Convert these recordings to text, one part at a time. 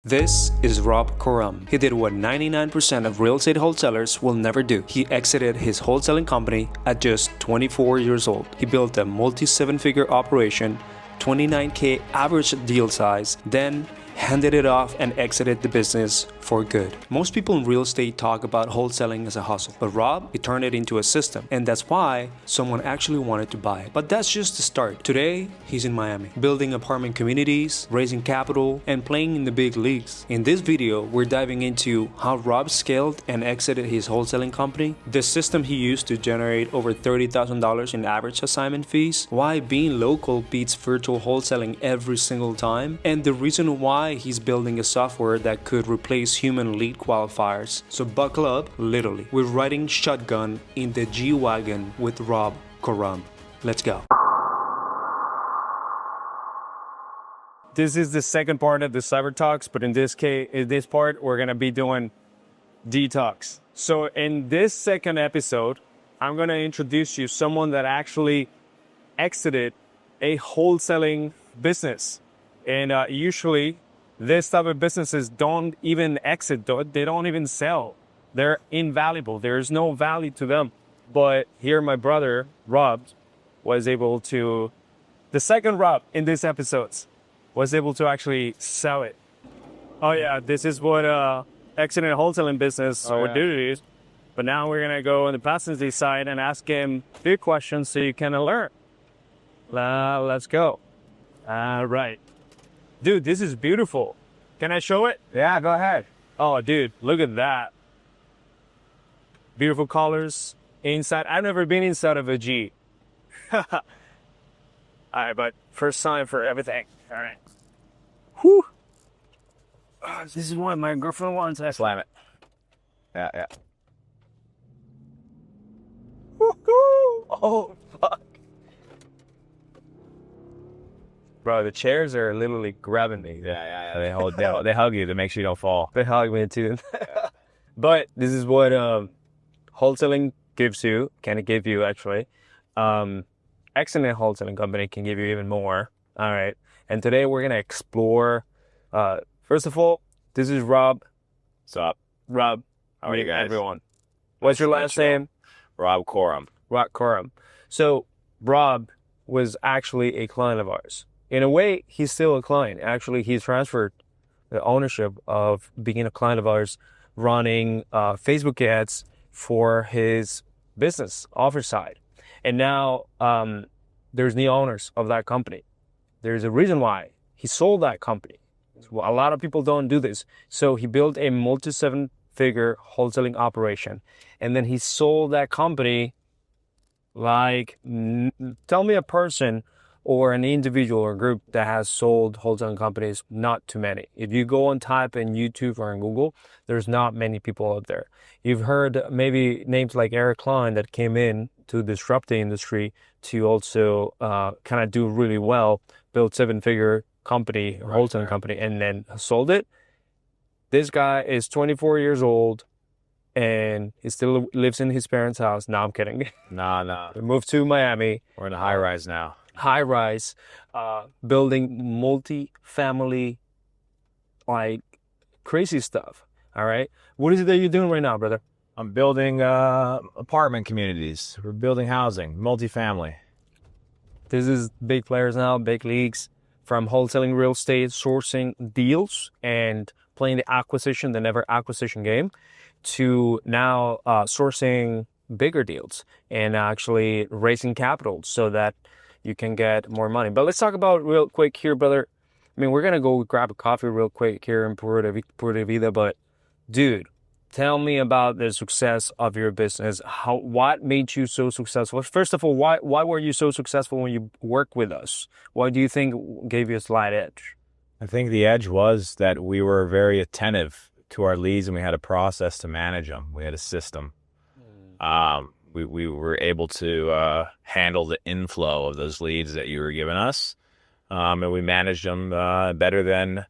This is Rob Coram. He did what 99% of real estate wholesalers will never do. He exited his wholesaling company at just 24 years old. He built a multi-seven-figure operation, 29K average deal size, then handed it off and exited the business for good. Most people in real estate talk about wholesaling as a hustle, but Rob, he turned it into a system, and that's why someone actually wanted to buy it. But that's just the start. Today, he's in Miami, building apartment communities, raising capital, and playing in the big leagues. In this video, we're diving into how Rob scaled and exited his wholesaling company, the system he used to generate over $30,000 in average assignment fees, why being local beats virtual wholesaling every single time, and the reason why he's building a software that could replace human lead qualifiers. So buckle up, literally. We're riding shotgun in the G-Wagon with Rob Coram. Let's go. This is the second part of the Cyber Talks, but in this case, in this part, we're gonna be doing detox. So in this second episode, I'm gonna introduce you someone that actually exited a wholesaling business. And usually, this type of businesses don't even exit, they don't even sell. They're invaluable. There's no value to them. But here my brother, Rob, was able to, the second Rob in these episodes, was able to actually sell it. Oh yeah, this is what exiting a wholesaling business would do to you. But now we're gonna go on the passenger side and ask him a few questions so you can learn. Let's go. All right. Dude, this is beautiful. Can I show it? Yeah, go ahead. Oh, dude, look at that. Beautiful colors inside. I've never been inside of a G. All right, but first time for everything. All right. Whew. Oh, this is what my girlfriend wants. Slam it. Yeah. Woo-hoo. Oh, fuck. Bro, the chairs are literally grabbing me. Yeah. They hug you to make sure you don't fall. They hug me too. But this is what wholesaling gives you, can give you actually. Excellent wholesaling company can give you even more. All right. And today we're going to explore, first of all, this is Rob. What's up? Rob. How are you guys? Everyone. What's your last name? Rob Coram. Rob Coram. So Rob was actually a client of ours. In a way, he's still a client. Actually, he's transferred the ownership of being a client of ours, running Facebook ads for his business offer side. And now there's new owners of that company. There's a reason why he sold that company. A lot of people don't do this. So he built a multi-seven-figure wholesaling operation. And then he sold that company like, tell me a person or an individual or group that has sold wholesaling companies. Not too many. If you go and type in YouTube or in Google, there's not many people out there. You've heard maybe names like Eric Klein that came in to disrupt the industry to also kind of do really well, build seven-figure company, or wholesaling company, and then sold it. This guy is 24 years old and he still lives in his parents' house. No, I'm kidding. No. We moved to Miami. We're in a high rise now. High rise, building multi-family, like crazy stuff. All right. What is it that you're doing right now, brother? I'm building apartment communities. We're building housing, multifamily. This is big players now, big leagues, from wholesaling real estate, sourcing deals, and playing the acquisition, the never acquisition game, to now sourcing bigger deals and actually raising capital so that you can get more money. But let's talk about real quick here, brother. I mean, we're going to go grab a coffee real quick here in Pura de Vida, but dude, tell me about the success of your business. What made you so successful? First of all, why were you so successful when you worked with us? What do you think gave you a slight edge? I think the edge was that we were very attentive to our leads and we had a process to manage them. We had a system. We were able to handle the inflow of those leads that you were giving us, and we managed them better than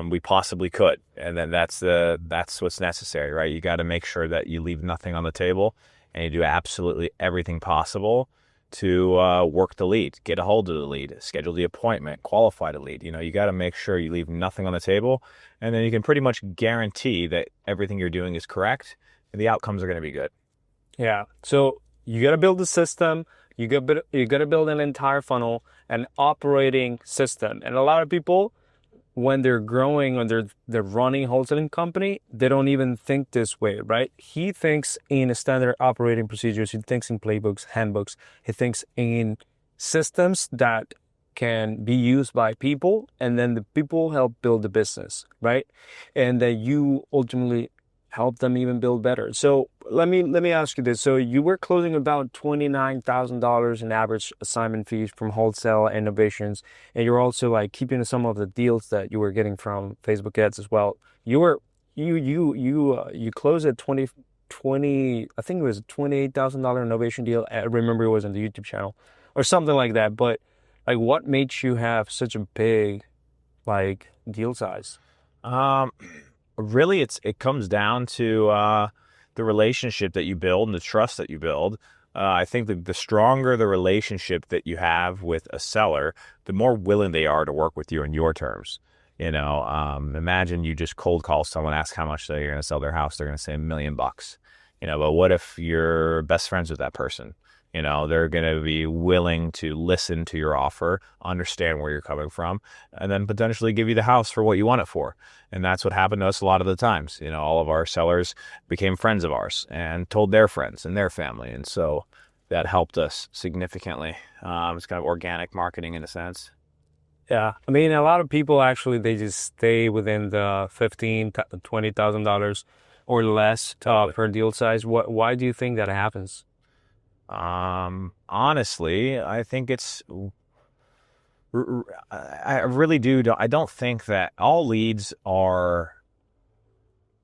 we possibly could. And then that's what's necessary, right? You got to make sure that you leave nothing on the table and you do absolutely everything possible to work the lead, get a hold of the lead, schedule the appointment, qualify the lead. You got to make sure you leave nothing on the table, and then you can pretty much guarantee that everything you're doing is correct and the outcomes are going to be good. Yeah. So you got to build a system. You got to build an entire funnel, an operating system. And a lot of people, when they're growing or they're running a wholesaling company, they don't even think this way, right? He thinks in standard operating procedures. He thinks in playbooks, handbooks. He thinks in systems that can be used by people, and then the people help build the business, right? And that you ultimately help them even build better. So let me ask you this. So you were closing about $29,000 in average assignment fees from wholesale innovations, and you're also like keeping some of the deals that you were getting from Facebook ads as well. You were you closed at 20, I think it was a $28,000 innovation deal. I remember it was on the YouTube channel or something like that. But like, what made you have such a big like deal size? Um, Really, it comes down to the relationship that you build and the trust that you build. I think the stronger the relationship that you have with a seller, the more willing they are to work with you on your terms. Imagine you just cold call someone, ask how much they're going to sell their house. They're going to say $1 million. But what if you're best friends with that person? They're going to be willing to listen to your offer, understand where you're coming from, and then potentially give you the house for what you want it for. And that's what happened to us a lot of the times. All of our sellers became friends of ours and told their friends and their family. And so that helped us significantly. It's kind of organic marketing in a sense. Yeah, I mean, a lot of people actually they just stay within the $20,000 or less Totally. per deal size. Why do you think that happens? Honestly, I think I really do. I don't think that all leads are,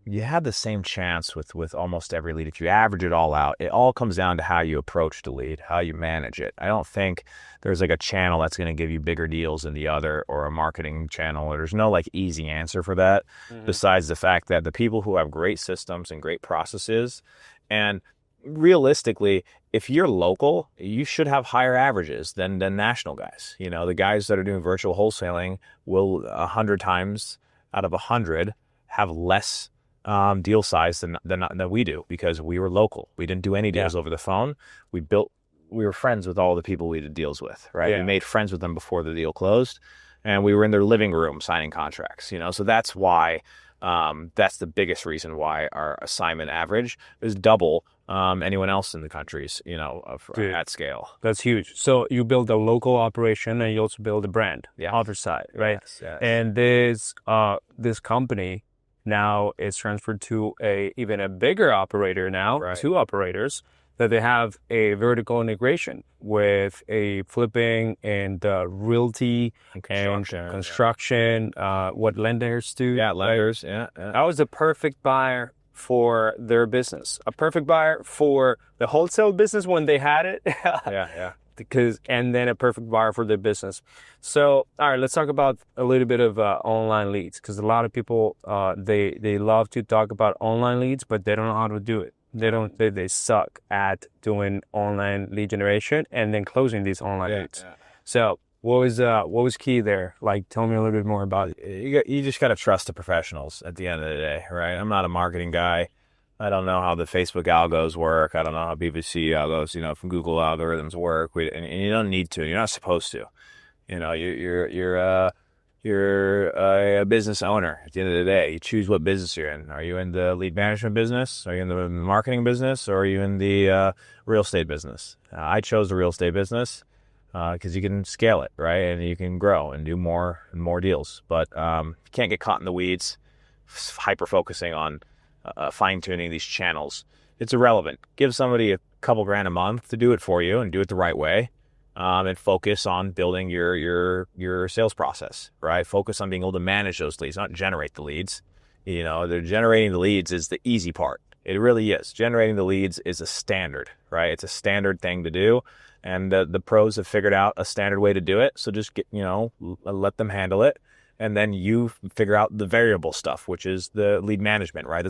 you have the same chance with almost every lead. If you average it all out, it all comes down to how you approach the lead, how you manage it. I don't think there's like a channel that's going to give you bigger deals than the other, or a marketing channel, or there's no like easy answer for that. Besides the fact that the people who have great systems and great processes, and realistically, if you're local, you should have higher averages than national guys. The guys that are doing virtual wholesaling will 100 times out of 100 have less deal size than we do, because we were local. We didn't do any deals over the phone. We were friends with all the people we did deals with, right? We made friends with them before the deal closed, and we were in their living room signing contracts. So that's why. That's the biggest reason why our assignment average is double anyone else in the countries, at scale. That's huge. So you build a local operation and you also build a brand, other side, right? Yes. And this company now is transferred to even a bigger operator now, Right. two operators, that they have a vertical integration with a flipping and realty and construction, what lenders do. Yeah, lenders. Yeah. That was the perfect buyer for their business, a perfect buyer for the wholesale business when they had it. Yeah. And then a perfect buyer for their business. So, all right, let's talk about a little bit of online leads, because a lot of people they love to talk about online leads, but they don't know how to do it. They suck at doing online lead generation and then closing these online leads. Yeah. So what was key there? Like, tell me a little bit more about it. You just got to trust the professionals at the end of the day, right? I'm not a marketing guy. I don't know how the Facebook algos work. I don't know how PPC algos, from Google algorithms work. And you don't need to. You're not supposed to. You're a business owner at the end of the day. You choose what business you're in. Are you in the lead management business? Are you in the marketing business? Or are you in the real estate business? I chose the real estate business because you can scale it, right? And you can grow and do more and more deals. But you can't get caught in the weeds, hyper-focusing on fine-tuning these channels. It's irrelevant. Give somebody a couple grand a month to do it for you and do it the right way. And focus on building your sales process, right? Focus on being able to manage those leads, not generate the leads. The generating the leads is the easy part. It really is. Generating the leads is a standard, right? It's a standard thing to do, and the pros have figured out a standard way to do it. So just let them handle it, and then you figure out the variable stuff, which is the lead management, right?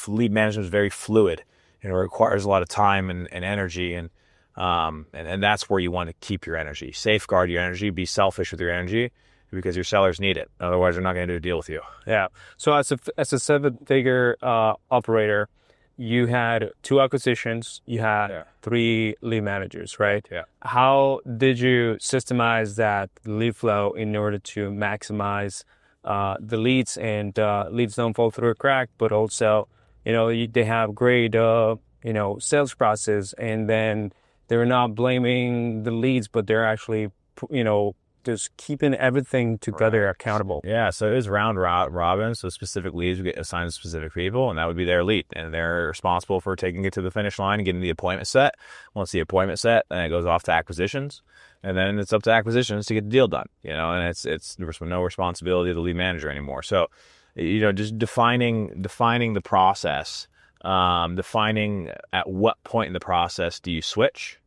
Lead management is very fluid, and it requires a lot of time and energy and And that's where you want to keep your energy. Safeguard your energy. Be selfish with your energy because your sellers need it. Otherwise, they're not going to do a deal with you. Yeah. So as a seven-figure operator, you had 2 acquisitions, you had 3 lead managers, right? Yeah. How did you systemize that lead flow in order to maximize the leads and leads don't fall through a crack, but also, they have great, sales process, and then they're not blaming the leads, but they're actually, just keeping everything together accountable. Yeah, so it was round robin. So specific leads would get assigned to specific people, and that would be their lead, and they're responsible for taking it to the finish line and getting the appointment set. Once the appointment set, then it goes off to acquisitions, and then it's up to acquisitions to get the deal done. And it's no responsibility of the lead manager anymore. So, just defining the process, defining at what point in the process do you switch.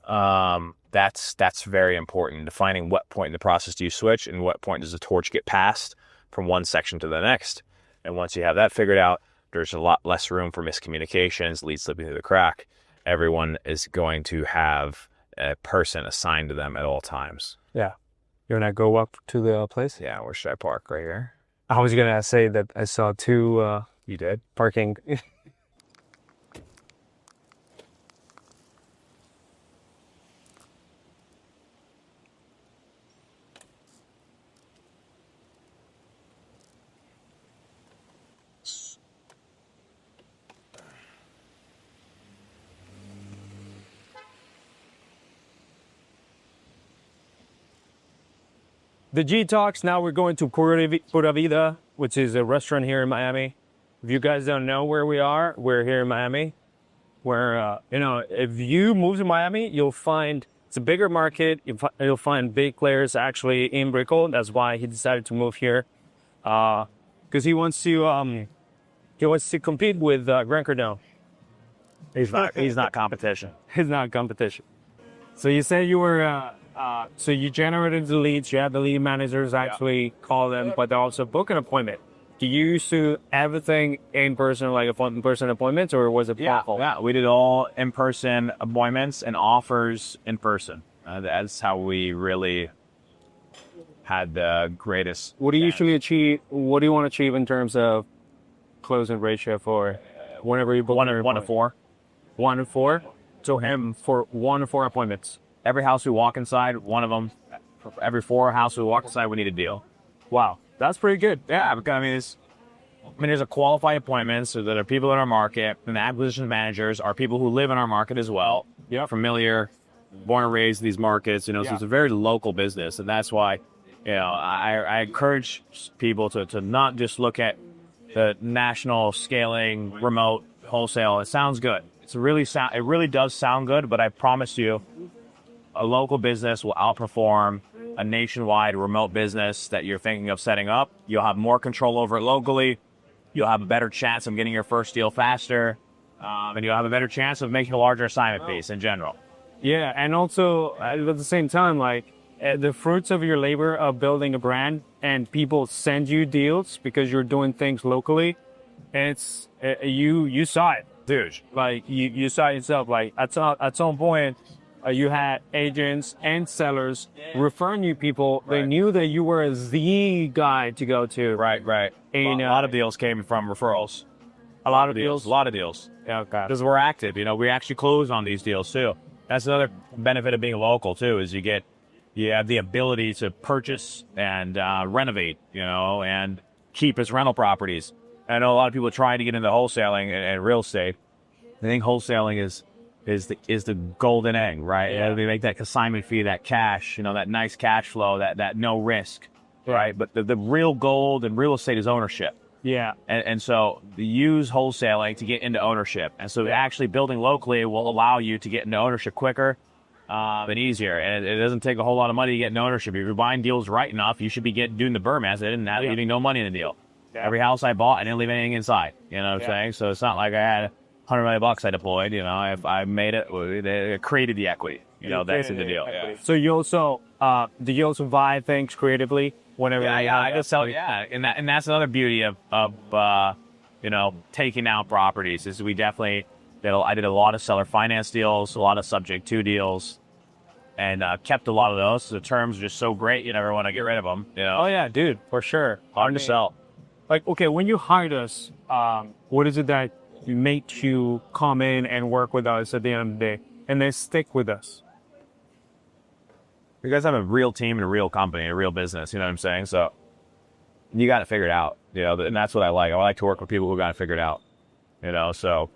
That's very important. Defining what point in the process do you switch and what point does the torch get passed from one section to the next. And once you have that figured out, there's a lot less room for miscommunications, leads slipping through the crack. Everyone is going to have a person assigned to them at all times. Yeah. You want to go up to the place? Yeah, where should I park? Right here? I was going to say that I saw 2 You did? parking. The G Talks. Now we're going to Pura Vida, which is a restaurant here in Miami. If you guys don't know where we are, we're here in Miami. Where, if you move to Miami, you'll find it's a bigger market. You'll find big players actually in Brickell. That's why he decided to move here. Because he wants to compete with Grant Cardone. He's not competition. He's not competition. So you said you were, so you generated the leads, you had the lead managers actually call them, but they also book an appointment. Do you used to everything in person, like in-person appointments, or was it platform? Yeah, we did all in-person appointments and offers in person. That's how we really had the greatest. What do you usually achieve? What do you want to achieve in terms of closing ratio for whenever you book? 1 to 4. 1 to 4. So for 1 to 4 appointments. Every house we walk inside, one of them, for every 4 houses we walk inside, we need a deal. Wow, that's pretty good. Yeah, because there's a qualified appointment, so that are people in our market, and the acquisition managers are people who live in our market as well. Yeah, familiar, born and raised in these markets. So it's a very local business, and that's why, I encourage people to not just look at the national scaling, remote wholesale. It sounds good. It really does sound good, but I promise you, a local business will outperform a nationwide remote business that you're thinking of setting up. You'll have more control over it locally. You'll have a better chance of getting your first deal faster, and you'll have a better chance of making a larger assignment piece in general. Yeah, and also at the same time, like the fruits of your labor of building a brand, and people send you deals because you're doing things locally. And it's you saw it, Dude. like you saw it yourself. Like at some point, you had agents and sellers referring you people. Right. They knew that you were the guy to go to. Right. And, A lot of deals came from referrals. A lot of deals. A lot of deals. Yeah, okay. Because we're active. We actually close on these deals too. That's another benefit of being local too, is you have the ability to purchase and renovate, and keep as rental properties. I know a lot of people are trying to get into wholesaling and real estate. I think wholesaling is the golden egg, right? Yeah. They make that assignment fee, that cash, that nice cash flow, that no risk, right? But the real gold in real estate is ownership. Yeah. And so use wholesaling to get into ownership. And so actually building locally will allow you to get into ownership quicker and easier. And it doesn't take a whole lot of money to get into ownership. If you're buying deals right enough, you should be doing the Burr method and not leaving no money in the deal. Yeah. Every house I bought, I didn't leave anything inside. You know what I'm saying? So it's not like I had $100 million I deployed. If I made it, they created the equity. That's in the deal. Yeah. So you also do you also buy things creatively whenever? Yeah. I just sell. Yeah, and that's another beauty of taking out properties is we definitely I did a lot of seller finance deals, a lot of subject to deals, and kept a lot of those. The terms are just so great, you never want to get rid of them. You know? Oh yeah, dude, for sure. Hard to sell. Like, okay, when you hired us, what is it that made you come in and work with us at the end of the day and then stick with us? You guys have a real team and a real company, a real business. You know what I'm saying? So you got to figure it out. You know, and that's what I like. I like to work with people who got to figure it out. You know, so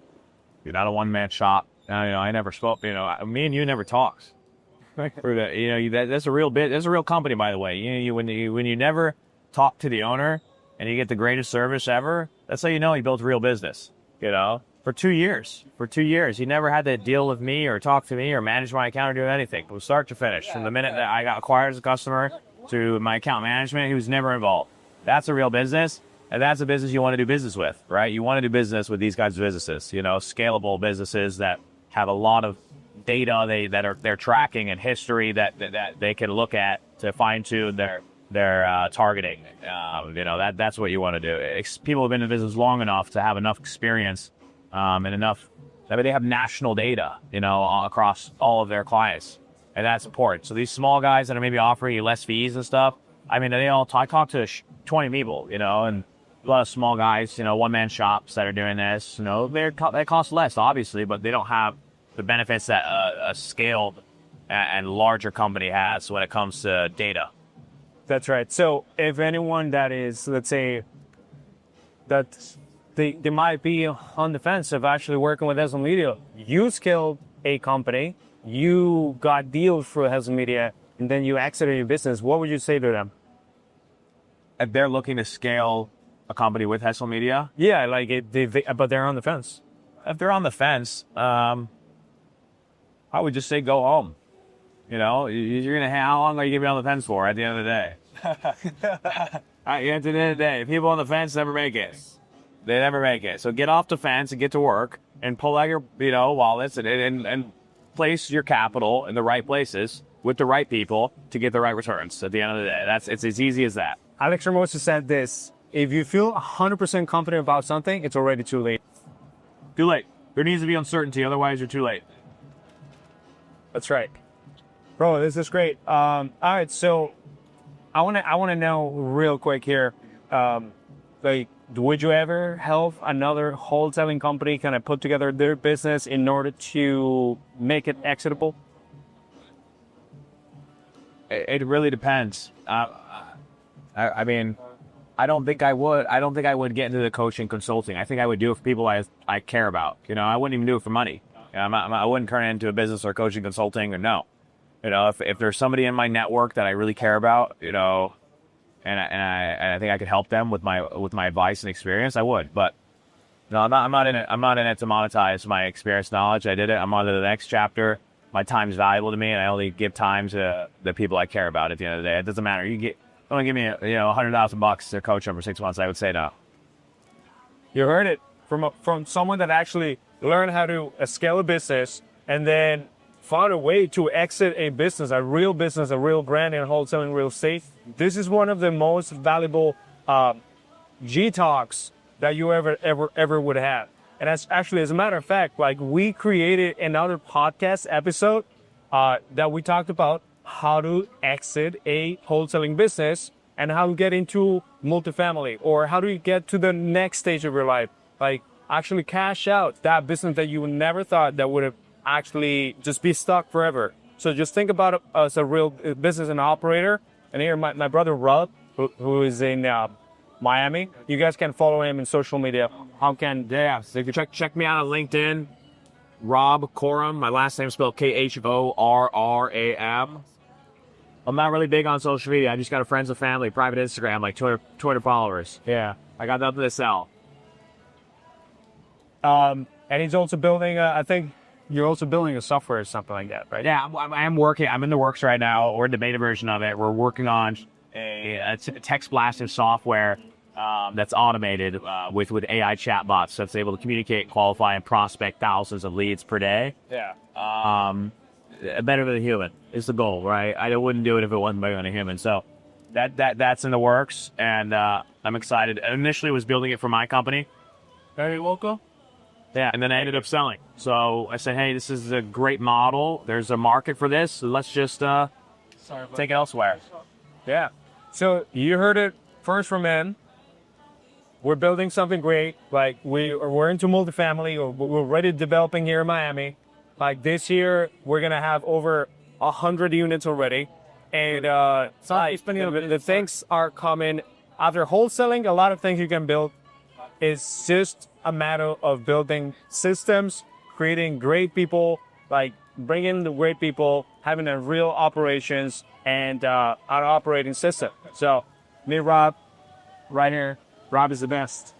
you're not a one-man shop. You know, I never spoke. You know, me and you never talked. You know, that's a real bit. That's a real company, by the way. When you never talk to the owner and you get the greatest service ever, that's how you know he built a real business. You know, for 2 years, he never had to deal with me or talk to me or manage my account or do anything from start to finish. From the minute that I got acquired as a customer to my account management, he was never involved. That's a real business, and that's a business you want to do business with, right? You want to do business with these kinds of businesses, you know, scalable businesses that have a lot of data they're tracking and history that they can look at to fine tune their targeting. You know, that's what you want to do. People have been in business long enough to have enough experience and enough. I mean, they have national data, you know, across all of their clients, and that's important. So these small guys that are maybe offering you less fees and stuff, I mean, I talk to 20 people, you know, and a lot of small guys, you know, one-man shops that are doing this, you know, they cost less, obviously, but they don't have the benefits that a scaled and larger company has when it comes to data. That's right. So if anyone that is, let's say, that they might be on the fence of actually working with Hustle Media, you scaled a company, you got deals through Hustle Media, and then you exited your business, what would you say to them? If they're looking to scale a company with Hustle Media? Yeah, like but they're on the fence. If they're on the fence, I would just say go home. You know, how long are you going to be on the fence for at the end of the day? At the end of the day, people on the fence never make it. They never make it. So get off the fence and get to work and pull out your, you know, wallets and place your capital in the right places with the right people to get the right returns at the end of the day. It's as easy as that. Alex Ramosa said this: if you feel 100% confident about something, it's already too late. Too late. There needs to be uncertainty, otherwise you're too late. That's right. Bro, this is great. All right, so I wanna know real quick here, like, would you ever help another wholesaling company kind of put together their business in order to make it exitable? It really depends. I mean, I don't think I would. I don't think I would get into the coaching consulting. I think I would do it for people I care about. You know, I wouldn't even do it for money. I wouldn't turn it into a business or coaching consulting or no. You know, if there's somebody in my network that I really care about, you know, and I think I could help them with my advice and experience, I would. But no, I'm not in it. I'm not in it to monetize my experience, knowledge. I did it. I'm on to the next chapter. My time is valuable to me, and I only give time to the people I care about. At the end of the day, it doesn't matter. Don't give me $100,000 to coach them for 6 months. I would say no. You heard it from someone that actually learned how to scale a business and then found a way to exit a business, a real brand in wholesaling real estate. This is one of the most valuable G talks that you ever would have. And that's actually, as a matter of fact, like, we created another podcast episode that we talked about how to exit a wholesaling business and how to get into multifamily, or how do you get to the next stage of your life, like actually cash out that business that you never thought that would have actually just be stuck forever. So just think about it as a real business and operator. And here my brother Rob, who is in Miami, you guys can follow him in social media. So you can check me out on LinkedIn, Rob Coram. My last name is spelled Khorram. I'm not really big on social media. I just got a friends and family, private Instagram, like 200 followers. Yeah. I got nothing to sell. And he's also building, I think you're also building a software or something like that, right? Yeah, I'm working. I'm in the works right now. We're in the beta version of it. We're working on a text blasted software that's automated with AI chatbots. So it's able to communicate, qualify, and prospect thousands of leads per day. Yeah. Better than a human is the goal, right? I wouldn't do it if it wasn't better than a human. So that's in the works, and I'm excited. Initially, was building it for my company. Very local. Yeah, and then I ended up selling. So I said, hey, this is a great model. There's a market for this. So let's just take it elsewhere. Yeah. So you heard it first from men. We're building something great. Like we're into multifamily. We're already developing here in Miami. Like this year, we're gonna have over 100 units already, and the things are coming after wholesaling. A lot of things you can build. It's just a matter of building systems, creating great people, like bringing the great people, having a real operations and an operating system. So, me, Rob, right here. Rob is the best.